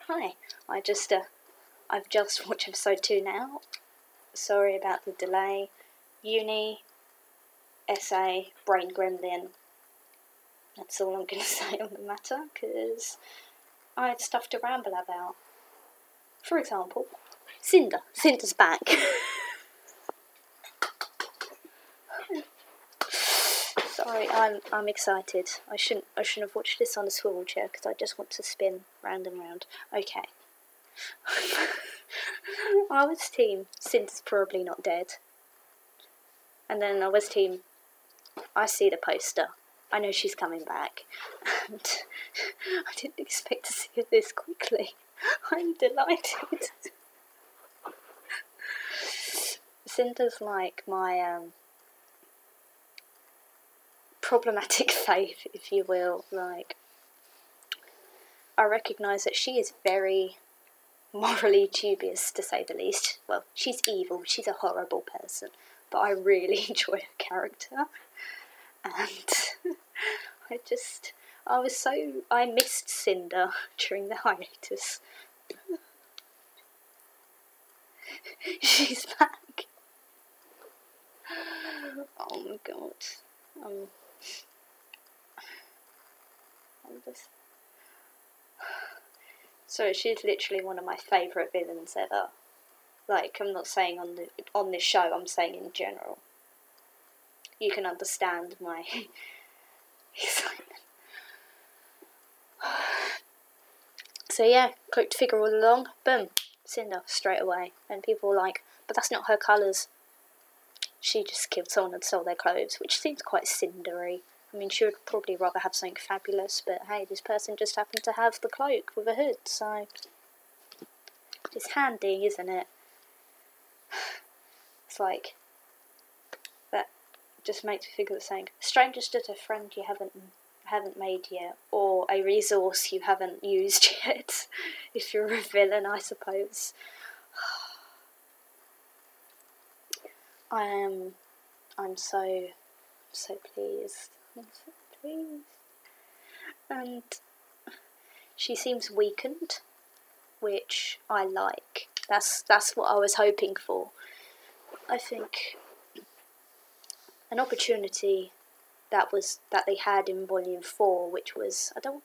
Hi. I've just watched episode 2 now. Sorry about the delay. Uni, essay, brain gremlin. That's all I'm going to say on the matter, because I had stuff to ramble about. For example, Cinder. Cinder's back. Sorry, I'm excited. I shouldn't have watched this on a swivel chair because I just want to spin round and round. Okay. I was team Cinder's probably not dead. And then I was team I see the poster. I know she's coming back. And I didn't expect to see her this quickly. I'm delighted. Cinder's like my problematic faith, if you will. Like, I recognise that she is very morally dubious, to say the least. Well, she's evil, she's a horrible person, but I really enjoy her character. And I missed Cinder during the hiatus. She's back. Oh my god. So she's literally one of my favourite villains ever. Like, I'm not saying on this show, I'm saying in general. You can understand my excitement. So yeah, cloaked figure all along, boom, Cinder straight away. And people were like, but that's not her colours. She just killed someone and stole their clothes, which seems quite cindery. I mean, she would probably rather have something fabulous, but hey, this person just happened to have the cloak with a hood, so it's handy, isn't it? It's like, that just makes me think of the saying, strangers to a friend you haven't made yet, or a resource you haven't used yet, if you're a villain, I suppose. I'm so pleased. I'm so pleased. And she seems weakened, which I like. That's what I was hoping for. I think an opportunity that they had in Volume 4, which was I don't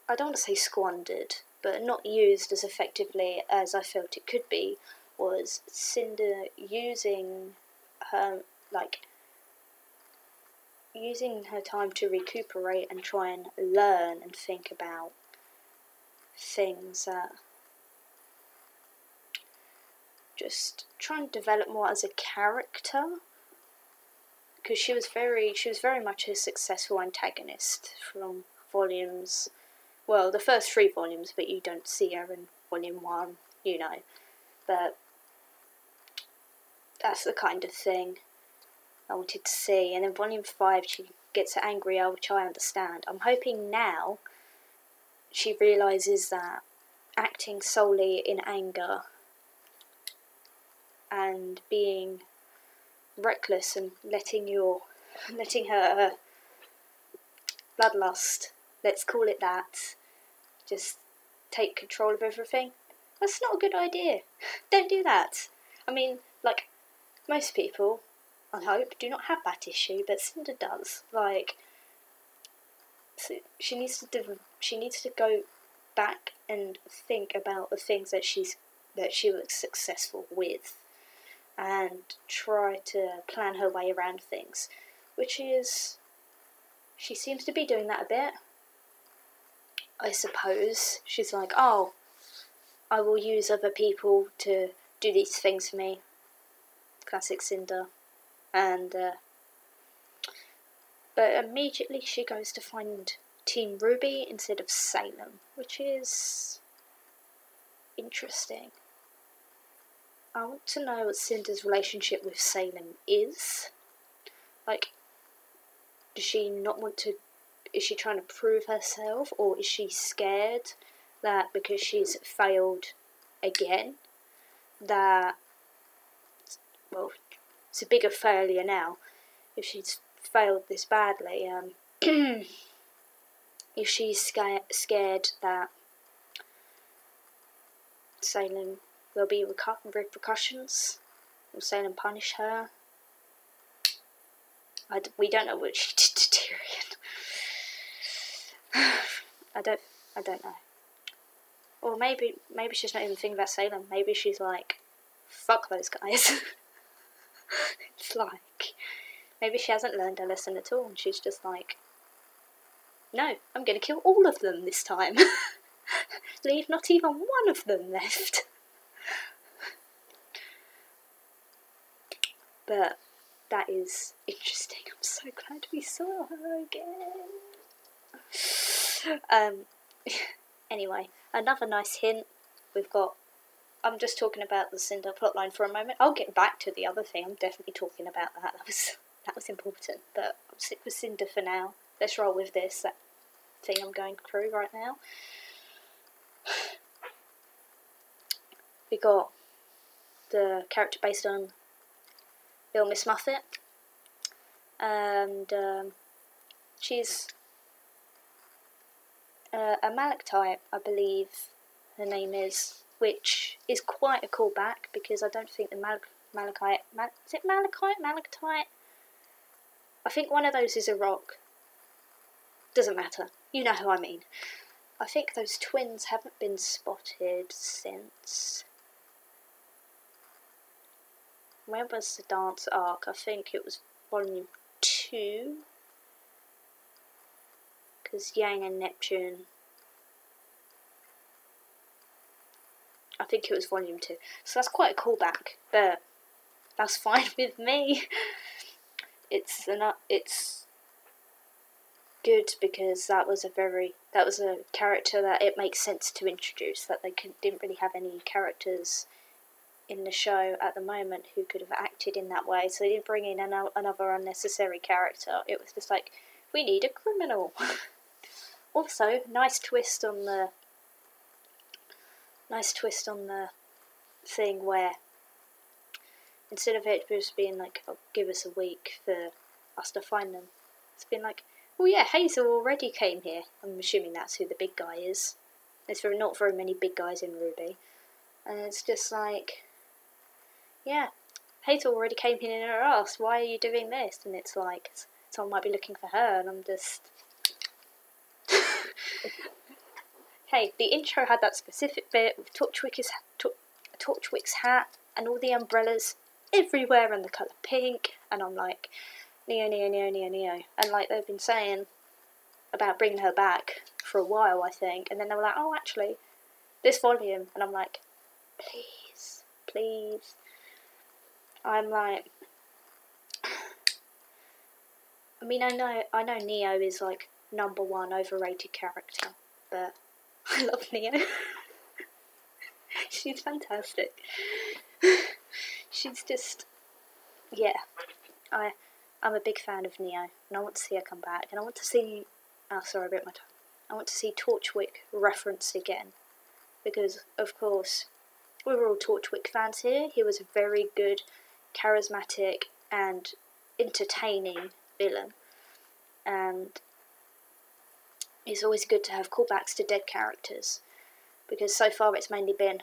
want to say squandered, but not used as effectively as I felt it could be, was Cinder using her time to recuperate and try and learn and think about things that just try and develop more as a character, because she was very much a successful antagonist from the first 3 volumes, but you don't see her in Volume 1, you know, but that's the kind of thing I wanted to see. And in Volume 5 she gets angrier, which I understand. I'm hoping now she realises that acting solely in anger and being reckless and letting her bloodlust, let's call it that, just take control of everything, that's not a good idea. Don't do that. I mean, like, most people, I hope, do not have that issue, but Cinder does. Like, so she needs to go back and think about the things that she was successful with, and try to plan her way around things, which is, she seems to be doing that a bit. I suppose she's like, oh, I will use other people to do these things for me. Classic Cinder. And but immediately she goes to find Team RWBY instead of Salem, which is interesting. I want to know what Cinder's relationship with Salem is. Like, does she not want to... Is she trying to prove herself, or is she scared that because she's failed again, that... Well, it's a bigger failure now. If she's failed this badly, you if she's scared that Salem will be repercussions, will Salem punish her? We don't know what she did to Tyrion. I don't know. Or maybe she's not even thinking about Salem. Maybe she's like, fuck those guys. It's like, maybe she hasn't learned her lesson at all, and she's just like, no, I'm going to kill all of them this time. Leave not even one of them left. But that is interesting. I'm so glad we saw her again. Anyway, another nice hint. I'm just talking about the Cinder plotline for a moment. I'll get back to the other thing. I'm definitely talking about that. That was important. But I'll stick with Cinder for now. Let's roll with this. That thing I'm going through right now. We got the character based on Bill Miss Muffet, and she's a Malachite, I believe her name is, which is quite a callback because I don't think the Malachite, is it Malachite? I think one of those is a rock. Doesn't matter. You know who I mean. I think those twins haven't been spotted since... When was the dance arc? I think it was volume 2. Because Yang and Neptune... I think it was volume 2. So that's quite a callback, but that's fine with me. It's good because that was a character that it makes sense to introduce, that they didn't really have any characters in the show at the moment who could have acted in that way, so they didn't bring in another unnecessary character. It was just like, we need a criminal. Also, nice twist on the thing where instead of it just being like, oh, give us a week for us to find them, it's been like, oh yeah, Hazel already came here. I'm assuming that's who the big guy is. There's not very many big guys in RWBY. And it's just like, yeah, Hazel already came here in her ass. Why are you doing this? And it's like, someone might be looking for her, and I'm just... Hey, the intro had that specific bit with Torchwick's hat and all the umbrellas everywhere and the colour pink, and I'm like, Neo. And like they've been saying about bringing her back for a while, I think, and then they were like, oh, actually, this volume, and I'm like, please. I'm like, I mean, I know Neo is like #1 overrated character, but I love Neo. She's fantastic. She's just, yeah. I'm a big fan of Neo, and I want to see her come back, and I want to see, oh sorry, I bit my tongue. I want to see Torchwick referenced again, because of course we're all Torchwick fans here. He was a very good, charismatic and entertaining villain, and it's always good to have callbacks to dead characters, because so far it's mainly been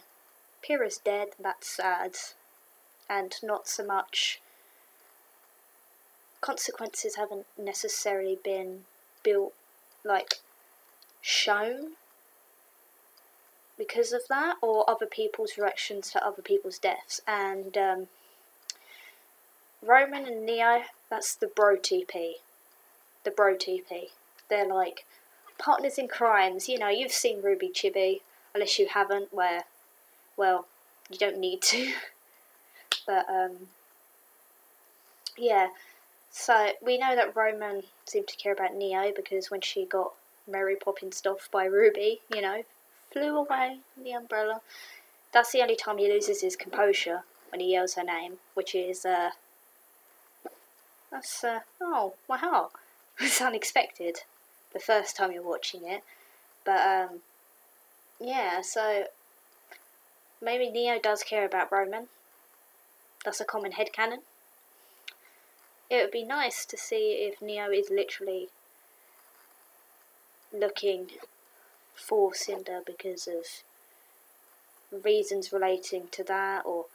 Pyrrha's dead, that's sad, and not so much consequences haven't necessarily been built, like, shown because of that, or other people's reactions to other people's deaths. And Roman and Neo, that's the bro TP. The bro TP. They're like partners in crimes. You know, you've seen RWBY Chibi, unless you haven't, where, well, you don't need to. But yeah. So we know that Roman seemed to care about Neo because when she got Mary Poppins off by RWBY, you know, flew away from the umbrella. That's the only time he loses his composure, when he yells her name, which is, oh, my heart. It's unexpected, the first time you're watching it. But, yeah, so maybe Neo does care about Roman. That's a common headcanon. It would be nice to see if Neo is literally looking for Cinder because of reasons relating to that, or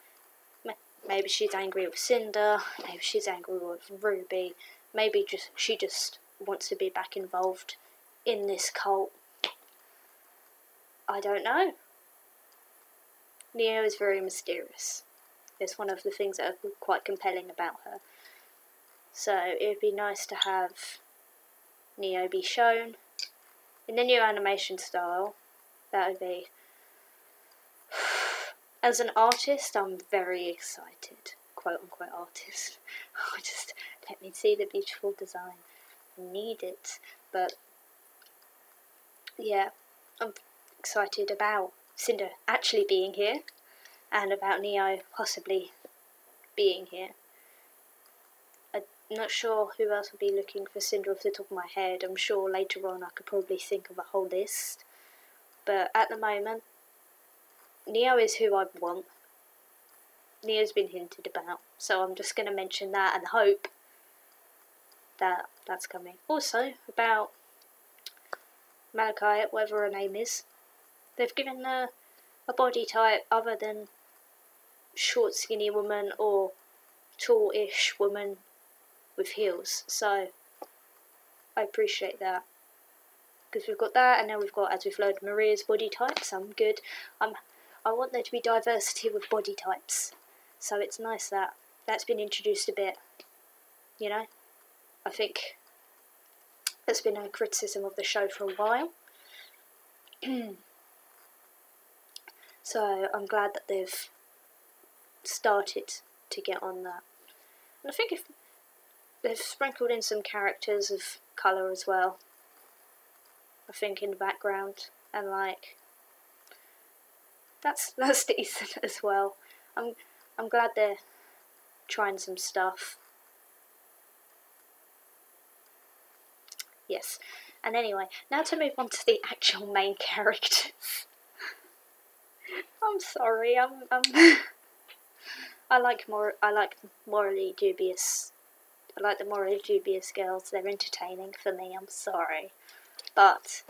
maybe she's angry with Cinder, maybe she's angry with Ruby, maybe she just wants to be back involved in this cult. I don't know. Neo is very mysterious. It's one of the things that are quite compelling about her. So it'd be nice to have Neo be shown in the new animation style. That would be... As an artist, I'm very excited. Quote unquote artist. Just let me see the beautiful design. I need it. But yeah, I'm excited about Cinder actually being here, and about Neo possibly being here. I'm not sure who else would be looking for Cinder off the top of my head. I'm sure later on I could probably think of a whole list. But at the moment, Neo is who I want. Neo's been hinted about, so I'm just going to mention that and hope that that's coming. Also, about Malachi, whatever her name is, they've given her a body type other than short skinny woman or tall-ish woman with heels, so I appreciate that. Because we've got that, and now we've got, as we've learned, Maria's body types. I'm good. I want there to be diversity with body types, so it's nice that that's been introduced a bit, you know. I think that's been a criticism of the show for a while. So I'm glad that they've started to get on that. And I think if they've sprinkled in some characters of colour as well, I think in the background, and like that's decent as well. I'm glad they're trying some stuff. Yes. And anyway, now to move on to the actual main characters. I'm sorry. I like morally dubious. I like the morally dubious girls. They're entertaining for me. I'm sorry, but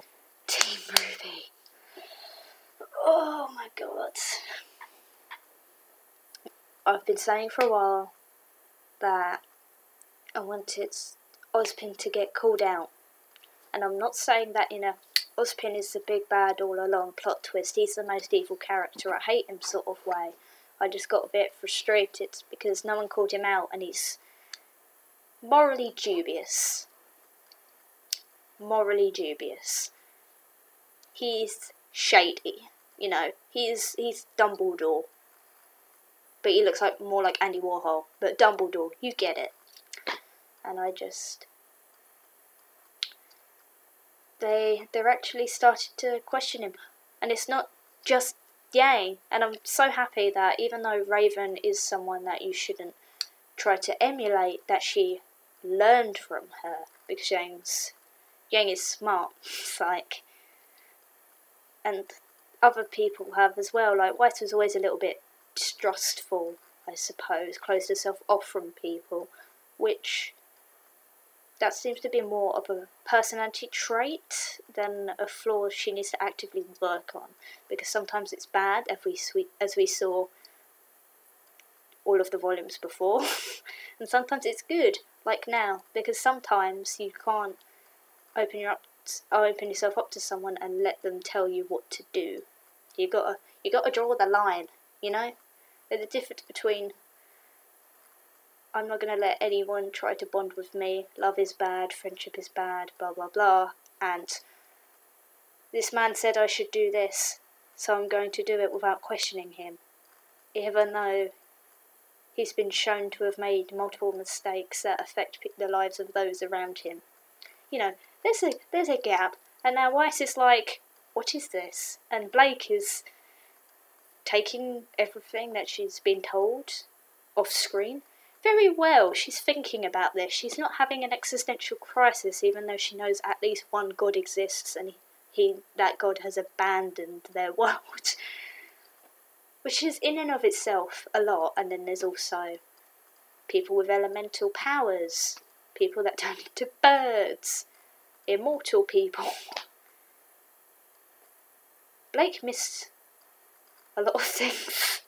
Team RWBY. Oh my god. I've been saying for a while that I wanted Ozpin to get called out. And I'm not saying that in a Ozpin is the big bad all along plot twist, he's the most evil character, I hate him sort of way. I just got a bit frustrated because no one called him out, and he's morally dubious. Morally dubious. He's shady, you know. He's Dumbledore. But he looks more like Andy Warhol. But Dumbledore, you get it. And they're actually started to question him. And it's not just Yang. And I'm so happy that even though Raven is someone that you shouldn't try to emulate, that she learned from her. Because Yang is smart. It's like... And other people have as well. Like, White was always a little bit distrustful, I suppose. Closed herself off from people. Which... that seems to be more of a personality trait than a flaw she needs to actively work on. Because sometimes it's bad, as we saw all of the volumes before. And sometimes it's good, like now. Because sometimes you can't open yourself up to someone and let them tell you what to do. You gotta draw the line, you know? There's a difference between... I'm not going to let anyone try to bond with me. Love is bad, friendship is bad, blah blah blah. And this man said I should do this, so I'm going to do it without questioning him. Even though he's been shown to have made multiple mistakes that affect the lives of those around him. You know, there's a gap. And now Weiss is like, what is this? And Blake is taking everything that she's been told off screen. Very well, she's thinking about this. She's not having an existential crisis, even though she knows at least one god exists, and that god has abandoned their world. Which is in and of itself a lot. And then there's also people with elemental powers, people that turn into birds, immortal people. Blake missed a lot of things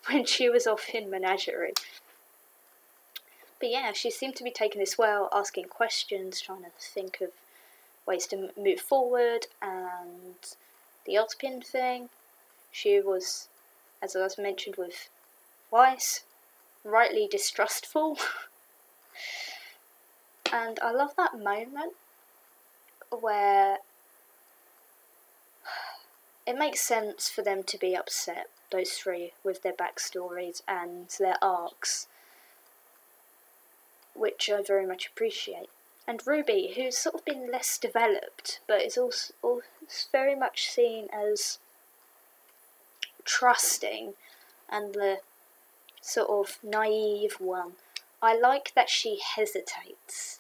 when she was off in Menagerie. But yeah, she seemed to be taking this well, asking questions, trying to think of ways to move forward, and the Ozpin thing. She was, as I was mentioned with Weiss, rightly distrustful. And I love that moment where it makes sense for them to be upset, those three, with their backstories and their arcs, which I very much appreciate. And RWBY, who's sort of been less developed, but is also very much seen as trusting and the sort of naive one. I like that she hesitates.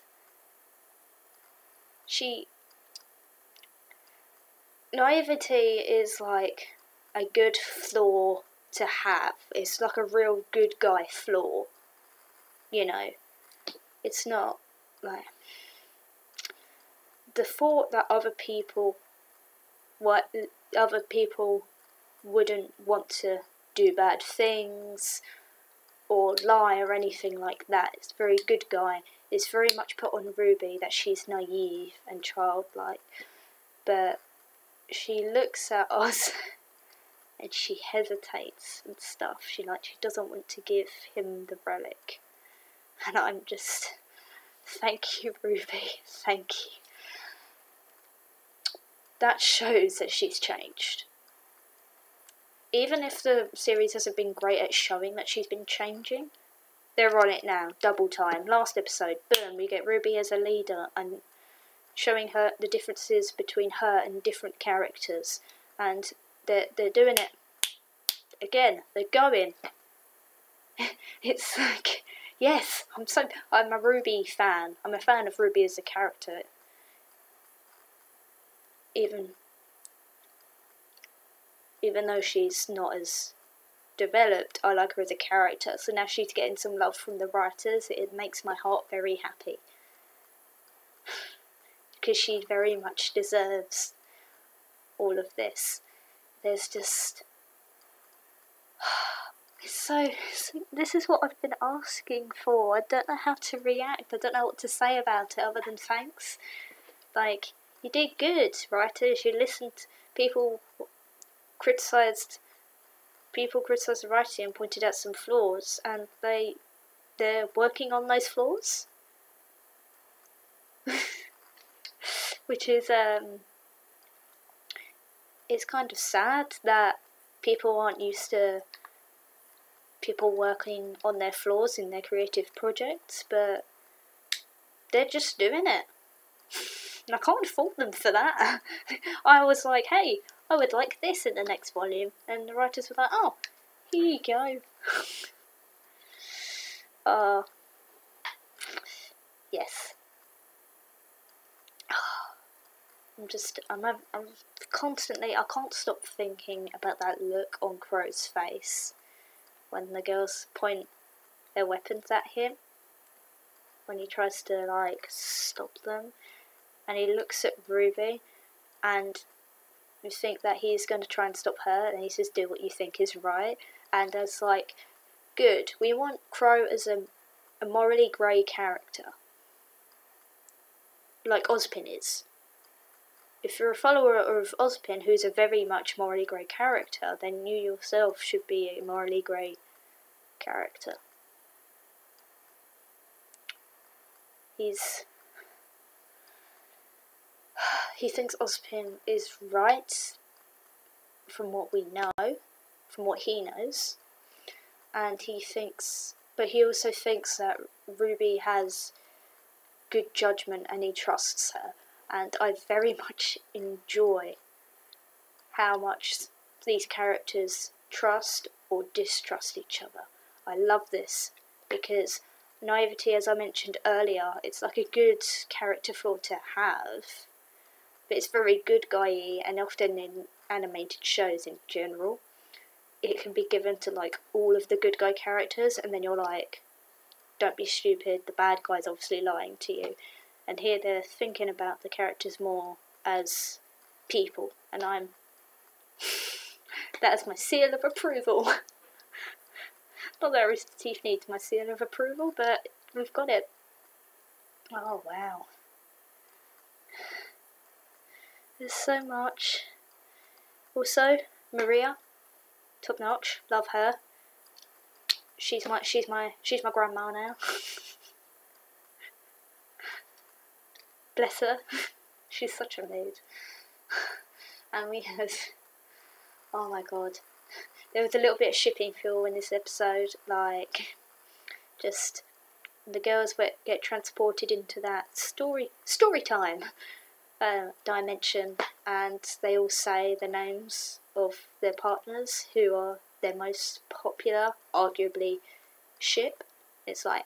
Naivety is like a good flaw to have. It's like a real good guy flaw. You know, it's not like the thought that other people wouldn't want to do bad things or lie or anything like that. It's a very good guy. It's very much put on RWBY that she's naive and childlike, but she looks at us and she hesitates and stuff. She doesn't want to give him the relic, and I'm just, thank you, RWBY, thank you. That shows that she's changed. Even if the series hasn't been great at showing that she's been changing, they're on it now, double time. Last episode, boom, we get RWBY as a leader and showing her the differences between her and different characters. And they're doing it again. They're going. It's like, yes, I'm a RWBY fan. I'm a fan of RWBY as a character. Even though she's not as developed, I like her as a character. So now she's getting some love from the writers. It makes my heart very happy, because she very much deserves all of this. There's just, this is what I've been asking for. I don't know how to react. I don't know what to say about it other than thanks. Like, you did good, writers. You listened. People criticised the writing and pointed out some flaws, and they're working on those flaws. Which is it's kind of sad that people aren't used to people working on their flaws in their creative projects, but they're just doing it. And I can't fault them for that. I was like, hey, I would like this in the next volume, and the writers were like, oh, here you go. Yes. I'm constantly, I can't stop thinking about that look on Crow's face when the girls point their weapons at him, when he tries to, like, stop them, and he looks at RWBY, and you think that he's going to try and stop her, and he says, do what you think is right, and it's like, good, we want Crow as a morally grey character, like Ozpin is. If you're a follower of Ozpin, who's a very much morally grey character, then you yourself should be a morally grey character. He thinks Ozpin is right from what we know, from what he knows, and but he also thinks that RWBY has good judgment and he trusts her. And I very much enjoy how much these characters trust or distrust each other. I love this, because naivety, as I mentioned earlier, it's like a good character flaw to have, but it's very good guy-y, and often in animated shows in general, it can be given to like all of the good guy characters, and then you're like, don't be stupid, the bad guy's obviously lying to you. And here they're thinking about the characters more as people, and I'm That is my seal of approval. Not that Rooster Teeth needs my seal of approval, but we've got it. Oh, wow. There's so much. Also, Maria, top notch, love her. She's my grandma now. Bless her. She's such a mood. And we had, oh my god, there was a little bit of shipping fuel in this episode, like, just, the girls get transported into that story time dimension, and they all say the names of their partners who are their most popular, arguably, ship. It's like,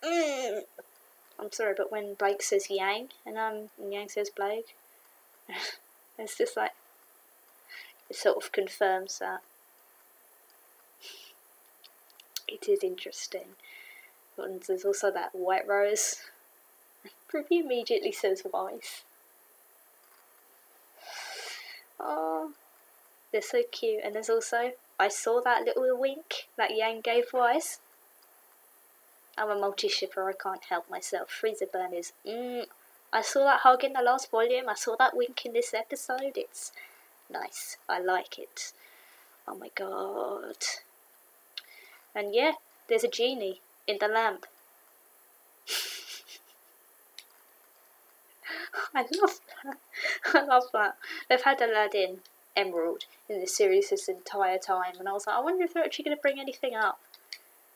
I'm sorry, but when Blake says Yang, and Yang says Blake, it's just like, it sort of confirms that. It is interesting. And there's also that White Rose. Ruby immediately says Weiss. Oh, they're so cute. And there's also, I saw that little wink that Yang gave Weiss. I'm a multi-shipper, I can't help myself. Freezer burners. I saw that hug in the last volume. I saw that wink in this episode. It's nice. I like it. Oh my god. And yeah, there's a genie in the lamp. I love that. I love that. They've had Aladdin Emerald in this series this entire time, and I was like, I wonder if they're actually going to bring anything up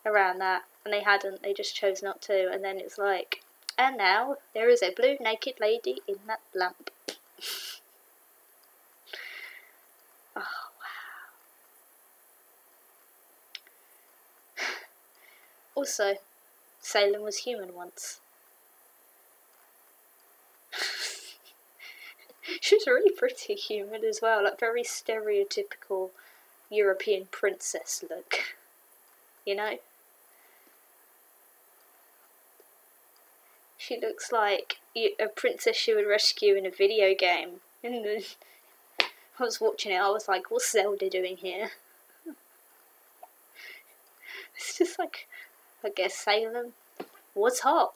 around that. And they hadn't, they just chose not to. And then it's like, and now there is a blue naked lady in that lamp. Oh, wow. Also, Salem was human once. She was really pretty human as well, like very stereotypical European princess look, you know? She looks like a princess you would rescue in a video game. I was watching it, I was like, what's Zelda doing here? It's just like, I guess Salem was hot.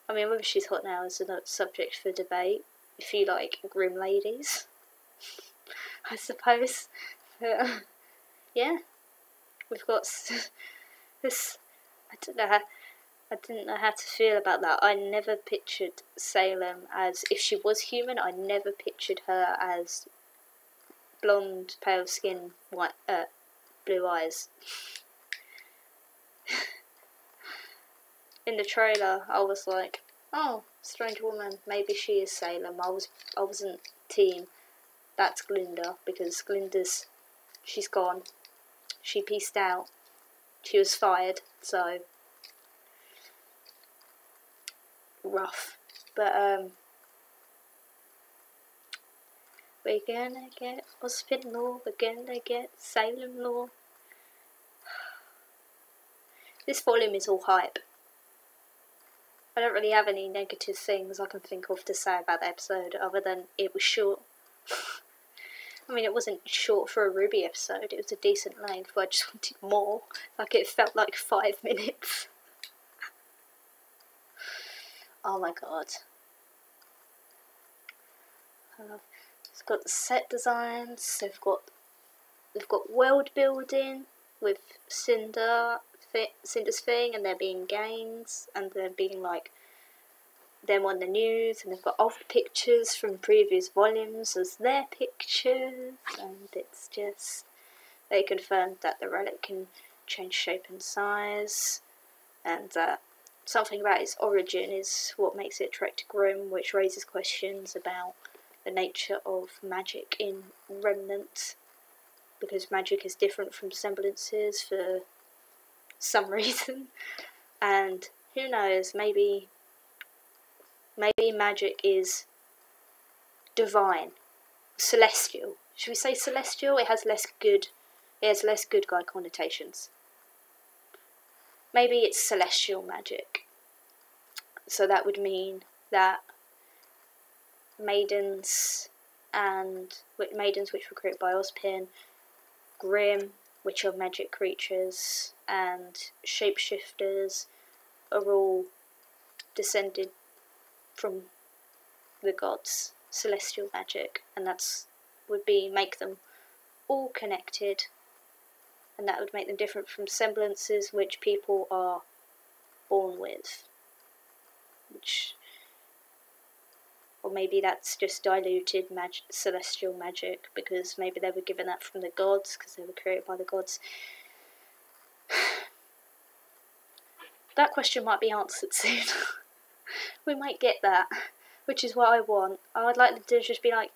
I mean, whether she's hot now is a subject for debate. If you like grim ladies, I suppose. But, yeah, we've got this. I didn't know how to feel about that. I never pictured Salem as, if she was human, I never pictured her as blonde, pale skin, white, blue eyes. In the trailer, I was like, oh, strange woman, maybe she is Salem. I wasn't team, that's Glinda, because she's gone. She peaced out. She was fired, so rough. But we're gonna get Ozpin Law, we're gonna get Salem Law. This volume is all hype. I don't really have any negative things I can think of to say about the episode other than it was short. I mean, it wasn't short for a RWBY episode, it was a decent length, but I just wanted more. Like, it felt like 5 minutes. Oh my god. It's got the set designs, they've got world building with Cinder's thing, and there being games, and there being like them on the news, and they've got old pictures from previous volumes as their pictures, and it's just, they confirmed that the relic can change shape and size, and something about its origin is what makes it trek to Grimm, which raises questions about the nature of magic in Remnant, because magic is different from semblances for some reason, and who knows, maybe magic is divine, celestial. Should we say celestial? It has less good guy connotations. Maybe it's celestial magic. So that would mean that maidens and maidens, which were created by Ozpin, Grimm, which are magic creatures, and shapeshifters are all descended from the gods, celestial magic, and that's would make them all connected, and that would make them different from semblances which people are born with, or maybe that's just diluted celestial magic, because maybe they were given that from the gods, because they were created by the gods. That question might be answered soon. We might get that, which is what I want. I would like them to just be like,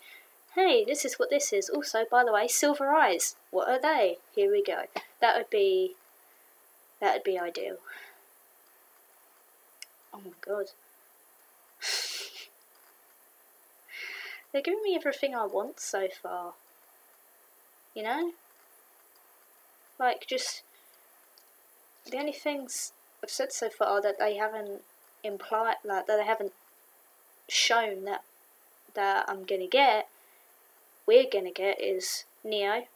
hey, this is what this is. Also, by the way, silver eyes. What are they? Here we go. That would be ideal. Oh my god. They're giving me everything I want so far. You know? Like, just the only things I've said so far that they haven't implied, like, that they haven't shown that we're gonna get is Neo,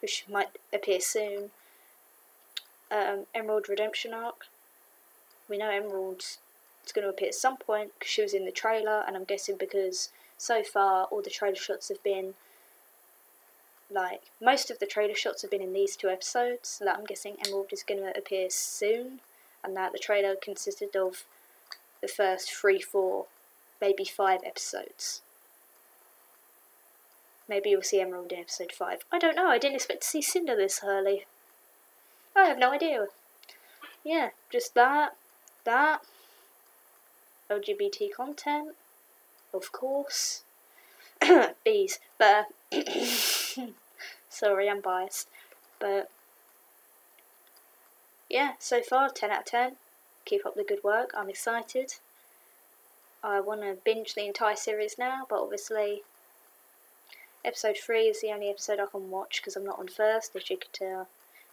who might appear soon. Emerald Redemption Arc. We know Emerald's going to appear at some point because she was in the trailer, and I'm guessing because so far all the trailer shots have been like, most of the trailer shots have been in these 2 episodes, so that I'm guessing Emerald is going to appear soon, and that the trailer consisted of the first 3, 4, maybe 5 episodes. Maybe you'll see Emerald in episode 5. I don't know, I didn't expect to see Cinder this early. I have no idea. Yeah, just that, LGBT content, of course. Bees, but sorry, I'm biased. But yeah, so far 10 out of 10. Keep up the good work. I'm excited. I want to binge the entire series now, but obviously episode 3 is the only episode I can watch because I'm not on first, as you could tell.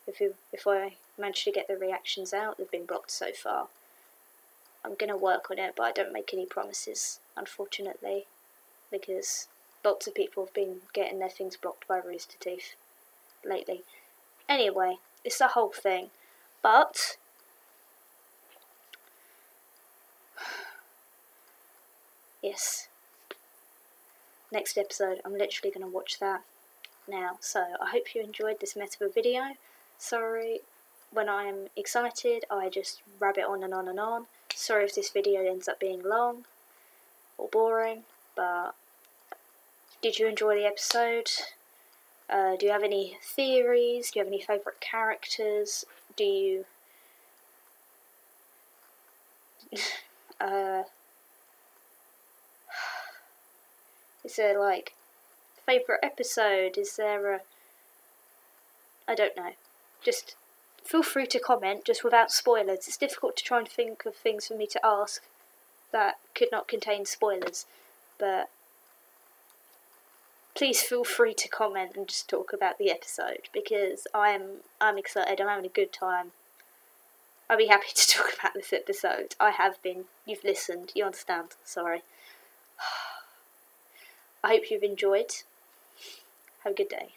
If I manage to get the reactions out, they've been blocked so far. I'm going to work on it, but I don't make any promises, unfortunately, because lots of people have been getting their things blocked by Rooster Teeth lately. Anyway, it's the whole thing, but yes, next episode, I'm literally going to watch that now. So I hope you enjoyed this meta video. Sorry, when I'm excited I just rabbit on and on and on. Sorry if this video ends up being long or boring, but did you enjoy the episode? Do you have any theories? Do you have any favourite characters? Do you is there like favourite episode? Is there a, I don't know. Just feel free to comment, just without spoilers. It's difficult to try and think of things for me to ask that could not contain spoilers, but please feel free to comment and just talk about the episode, because I'm excited, I'm having a good time. I'll be happy to talk about this episode. I have been. You've listened, you understand, sorry. I hope you've enjoyed. Have a good day.